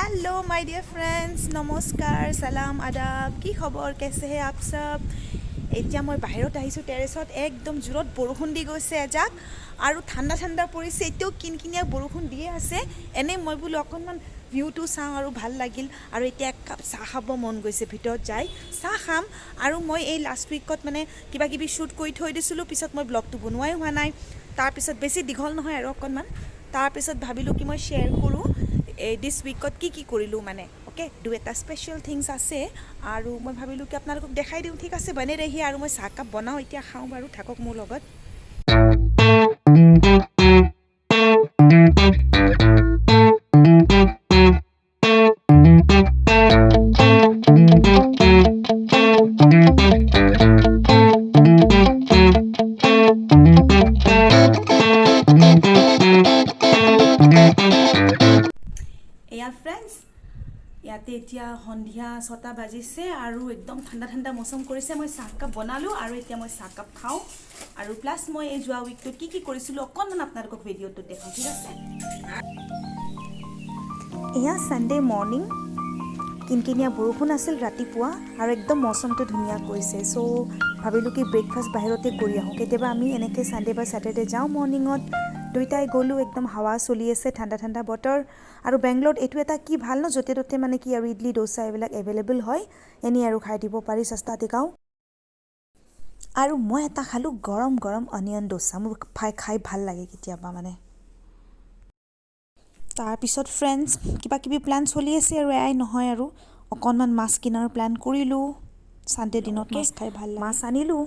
Hello my dear friends, नमस्कार, सलाम, आदाब। কি খবৰ? कैसे हैं आप सब? এতিয়া মই বাহিৰত আহিছোঁ টেৰেছত। একদম জোৰত বৰষুণ দি গৈছে এজাক আৰু ঠাণ্ডা ঠাণ্ডা পৰিছে। এতিয়াও কিনকিনীয়া বৰষুণ দিয়ে আছে। এনেই মই বোলো অকণমান ভিউটো চাওঁ আৰু ভাল লাগিল। আৰু এতিয়া এক কাপ চাহ খাব মন গৈছে। ভিতৰত যাই চাহ খাম। আৰু মই এই লাষ্ট উইকত মানে কিবা কিবি শ্বুট কৰি থৈ দিছিলোঁ, পিছত মই ব্লগটো বনোৱাই হোৱা নাই। তাৰপিছত বেছি দীঘল নহয় আৰু অকণমান। তাৰপিছত ভাবিলোঁ কি মই শ্বেয়াৰ কৰোঁ এই দিছ উইকত কি কৰিলোঁ মানে। অ'কে, এটা স্পেচিয়েল থিংছ আছে আৰু মই ভাবিলোঁ কি আপোনালোকক দেখাই দিওঁ। ঠিক আছে, বনে ৰহি। আৰু মই চাহকাপ বনাওঁ, এতিয়া খাওঁ বাৰু, থাকক মোৰ লগত। এয়া ফ্ৰেণ্ডছ, ইয়াতে এতিয়া সন্ধিয়া 6টা বাজিছে আৰু একদম ঠাণ্ডা ঠাণ্ডা মৌচম কৰিছে। মই চাহকাপ বনালোঁ আৰু এতিয়া মই চাহকাপ খাওঁ। আৰু প্লাছ মই এই যোৱা উইকটোত কি কৰিছিলোঁ অকণমান আপোনালোকক ভিডিঅ'টোত দেখাওঁ, ঠিক আছে? এয়া ছানডে মৰ্ণিং, কিনকিনীয়া বৰষুণ আছিল ৰাতিপুৱা আৰু একদম মৌচমটো ধুনীয়া কৰিছে। চ' ভাবিলোঁ কি ব্ৰেকফাষ্ট বাহিৰতে কৰি আহোঁ। কেতিয়াবা আমি এনেকৈ ছানডে বা ছেটাৰডে যাওঁ মৰ্ণিঙত। দুইটাই গ'লোঁ, একদম হাৱা চলি আছে, ঠাণ্ডা ঠাণ্ডা বতৰ। আৰু বেংগলোৰত এইটো এটা কি ভাল ন, য'তে ত'তে মানে কি আৰু ইডলি ডোচা এইবিলাক এভেইলেবল হয়। এনেই আৰু খাই দিব পাৰি সস্তাতে গাঁও। আৰু মই এটা খালোঁ গৰম গৰম অনিয়ন ডোচা। মোৰ খাই ভাল লাগে কেতিয়াবা মানে। তাৰপিছত ফ্ৰেণ্ডছ, কিবা কিবি প্লেন চলি আছে আৰু এয়াই নহয় আৰু অকণমান মাছ কিনাৰ প্লেন কৰিলোঁ। ছানডে দিনত মাছ খাই ভাল লাগে। মাছ আনিলোঁ,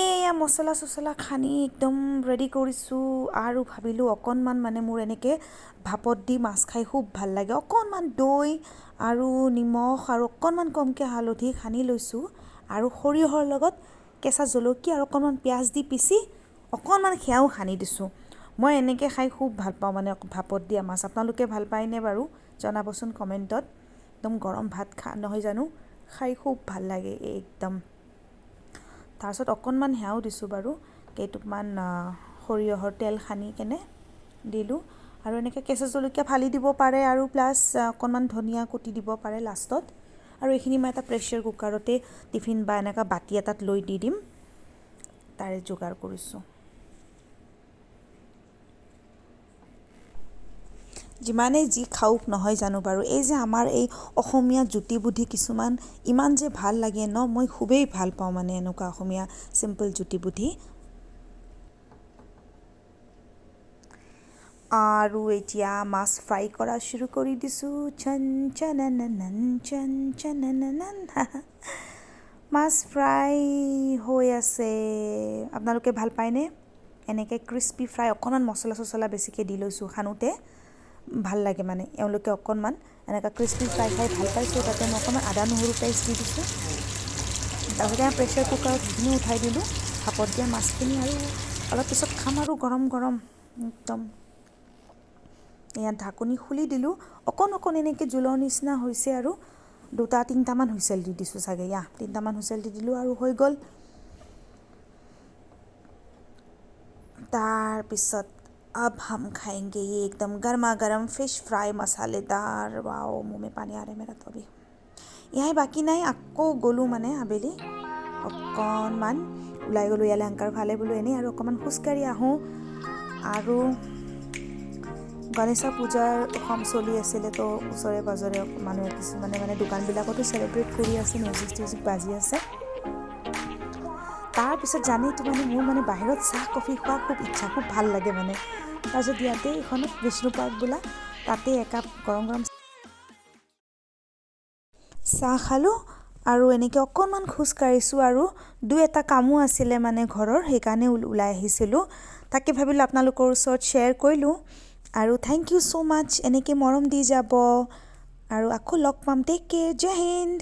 এয়া মছলা চছলা সানি একদম ৰেডি কৰিছোঁ। আৰু ভাবিলোঁ অকণমান মানে মোৰ এনেকৈ ভাপত দি মাছ খাই খুব ভাল লাগে। অকণমান দৈ আৰু নিমখ আৰু অকণমান কমকৈ হালধি সানি লৈছোঁ। আৰু সৰিয়হৰ লগত কেঁচা জলকীয়া আৰু অকণমান পিঁয়াজ দি পিচি অকণমান সেয়াও সানি দিছোঁ। মই এনেকৈ খাই খুব ভাল পাওঁ মানে ভাপত দিয়া মাছ। আপোনালোকে ভাল পায়নে বাৰু জনাবচোন কমেণ্টত। একদম গৰম ভাত নহয় জানো, খাই খুব ভাল লাগে একদম। তাৰপিছত অকণমান সেয়াও দিছোঁ বাৰু, কেইটুকমান সৰিয়হৰ তেল সানি কেনে দিলোঁ। আৰু এনেকৈ কেঁচা জলকীয়া ফালি দিব পাৰে আৰু প্লাছ অকণমান ধনিয়া কুটি দিব পাৰে লাষ্টত। আৰু এইখিনি মই এটা প্ৰেছাৰ কুকাৰতে টিফিন বা এনেকুৱা বাতি এটাত লৈ দি দিম, তাৰে যোগাৰ কৰিছোঁ। যিমানেই যি খাওক নহয় জানো বাৰু, এই যে আমাৰ এই অসমীয়া জুতি বুদ্ধি কিছুমান ইমান যে ভাল লাগে ন, মই খুবেই ভাল পাওঁ মানে এনেকুৱা অসমীয়া চিম্পল জুতি বুদ্ধি। আৰু এতিয়া মাছ ফ্ৰাই কৰা শুৰু কৰি দিছোঁ। চন চনননন চন চনননন। মাছ ফ্ৰাই হৈ আছে। আপোনালোকে ভাল পায়নে এনেকৈ ক্ৰিস্পি ফ্ৰাই? অকণমান মছলা চছলা বেছিকৈ দি লৈছোঁ সানোতে, ভাল লাগে মানে। এওঁলোকে অকণমান এনেকুৱা ক্ৰিস্পি ফ্ৰাই খাই ভাল পাইছোঁ। তাতে মই অকণমান আদা নহৰু পেষ্ট দি দিছোঁ। তাৰপিছতে প্ৰেছাৰ কুকাৰত সেইখিনি উঠাই দিলোঁ, ভাপত দিয়া মাছখিনি। আৰু অলপ পিছত খাম আৰু গৰম গৰম একদম। ইয়াত ঢাকনি খুলি দিলোঁ, অকণ এনেকৈ জোলৰ নিচিনা হৈছে আৰু 2-3টামান হুইচেল দি দিছোঁ চাগে। 3টামান হুইচেল দি দিলোঁ আৰু হৈ গ'ল। তাৰপিছত अब हम खाएंगे ये एकदम गर्मा गर्म फिश फ्राई मसालेदार। वाओ, मुँह में पानी आ रहा है मेरा तो अभी। ইয়াই বাকী নাই, আকৌ গ'লোঁ মানে আবেলি অকণমান ওলাই গ'লোঁ ইয়ালৈ আংকাৰ ফালে বোলো এনেই আৰু অকণমান খোজকাঢ়ি আহোঁ। আৰু গণেশ পূজাৰ চলি আছিলে, তো ওচৰে পাঁজৰে মানুহে কিছুমানে মানে দোকানবিলাকতো চেলিব্ৰেট কৰি আছে, মিউজিক টিউজিক বাজি আছে। তাৰপিছত জানেইতো মানে মোৰ মানে বাহিৰত চাহ কফি খোৱা খুব ইচ্ছা, খুব ভাল লাগে মানে। তাৰপিছত ইয়াতে এইখনত বিষ্ণু পাৰ্ক বোলা, তাতে একাপ গৰম গৰম চাহ খালোঁ আৰু এনেকৈ অকণমান খোজ কাঢ়িছোঁ। আৰু এটা কামো আছিলে মানে ঘৰৰ, সেইকাৰণে ওলাই আহিছিলোঁ। তাকে ভাবিলোঁ আপোনালোকৰ ওচৰত শ্বেয়াৰ কৰিলোঁ। আৰু থেংক ইউ ছ' মাছ এনেকৈ মৰম দি যাব। আৰু আকৌ লগ পাম। টেক কেয়াৰ, জয় হিন্দ।